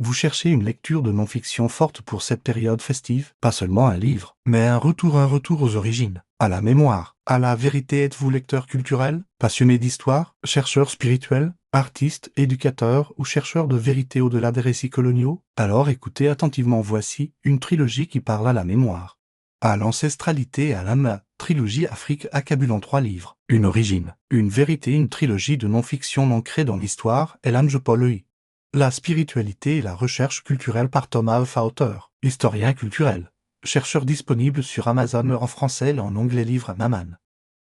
Vous cherchez une lecture de non-fiction forte pour cette période festive, pas seulement un livre, mais un retour aux origines, à la mémoire, à la vérité. Êtes-vous lecteur culturel, passionné d'histoire, chercheur spirituel, artiste, éducateur ou chercheur de vérité au-delà des récits coloniaux? Alors écoutez attentivement, voici une trilogie qui parle à la mémoire, à l'ancestralité et à l'âme. Trilogie Afrique accabule en 3 livres. Une origine, une vérité, une trilogie de non-fiction ancrée dans l'histoire et l'âme. Paul Ui. La spiritualité et la recherche culturelle par Thomas Alpha, auteur, historien culturel, chercheur disponible sur Amazon en français et en anglais. Livre Maman.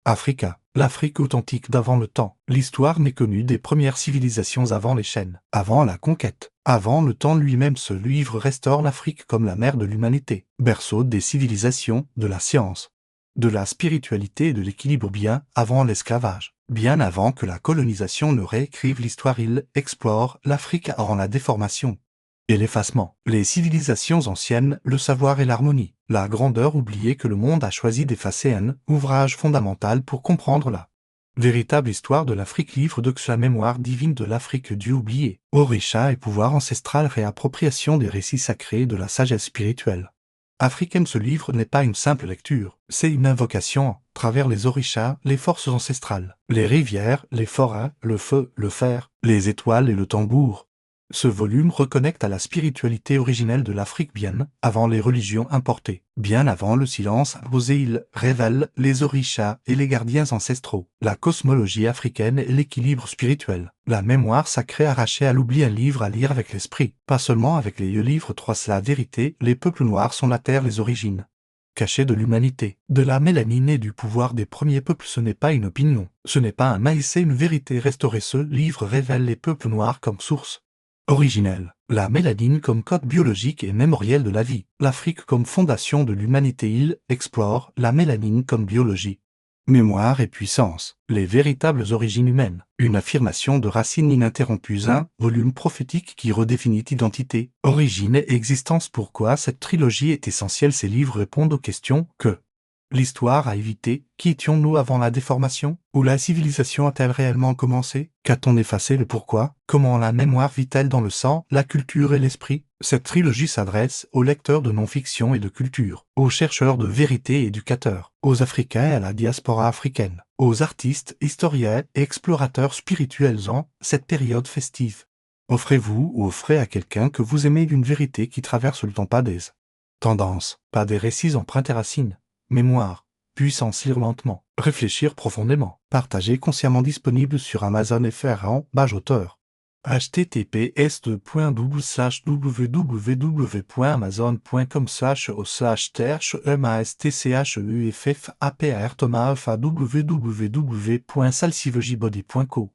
Africa, l'Afrique authentique d'avant le temps. L'histoire méconnue des premières civilisations avant les chaînes, avant la conquête, avant le temps lui-même. Ce livre restaure l'Afrique comme la mère de l'humanité, berceau des civilisations, de la science, de la spiritualité et de l'équilibre, bien avant l'esclavage, bien avant que la colonisation ne réécrive l'histoire. Il explore l'Afrique avant la déformation et l'effacement. Les civilisations anciennes, le savoir et l'harmonie, la grandeur oubliée que le monde a choisi d'effacer. Un ouvrage fondamental pour comprendre la véritable histoire de l'Afrique. Livre de la mémoire divine de l'Afrique, Dieu oublié, Orisha et pouvoir ancestral, réappropriation des récits sacrés et de la sagesse spirituelle africaine. Ce livre n'est pas une simple lecture, c'est une invocation, à travers les orishas, les forces ancestrales, les rivières, les forêts, le feu, le fer, les étoiles et le tambour. Ce volume reconnecte à la spiritualité originelle de l'Afrique bien avant les religions importées, bien avant le silence imposé. Il révèle les orishas et les gardiens ancestraux, la cosmologie africaine et l'équilibre spirituel, la mémoire sacrée arrachée à l'oubli. Un livre à lire avec l'esprit, pas seulement avec les yeux. Livre 3. La vérité, les peuples noirs sont la terre, les origines cachées de l'humanité, de la mélanine et du pouvoir des premiers peuples. Ce n'est pas une opinion, ce n'est pas un maïs, c'est une vérité restaurée. Ce livre révèle les peuples noirs comme source originelle, la mélanine comme code biologique et mémoriel de la vie, l'Afrique comme fondation de l'humanité. Il explore la mélanine comme biologie, mémoire et puissance, les véritables origines humaines, une affirmation de racines ininterrompue. Un volume prophétique qui redéfinit identité, origine et existence. Pourquoi cette trilogie est essentielle? Ces livres répondent aux questions que l'histoire a évité. Qui étions-nous avant la déformation? Où la civilisation a-t-elle réellement commencé? Qu'a-t-on effacé? Le pourquoi? Comment la mémoire vit-elle dans le sang, la culture et l'esprit? Cette trilogie s'adresse aux lecteurs de non-fiction et de culture, aux chercheurs de vérité et éducateurs, aux Africains et à la diaspora africaine, aux artistes, historiens et explorateurs spirituels en cette période festive. Offrez-vous ou offrez à quelqu'un que vous aimez une vérité qui traverse le temps, pas des tendances, pas des récits empruntés racines. Mémoire, puissance, lire lentement, réfléchir profondément, partager consciemment. Disponible sur Amazon FR en page auteur. https://www.amazon.com/o/themastchuffapr Thomas www.salsivegibody.co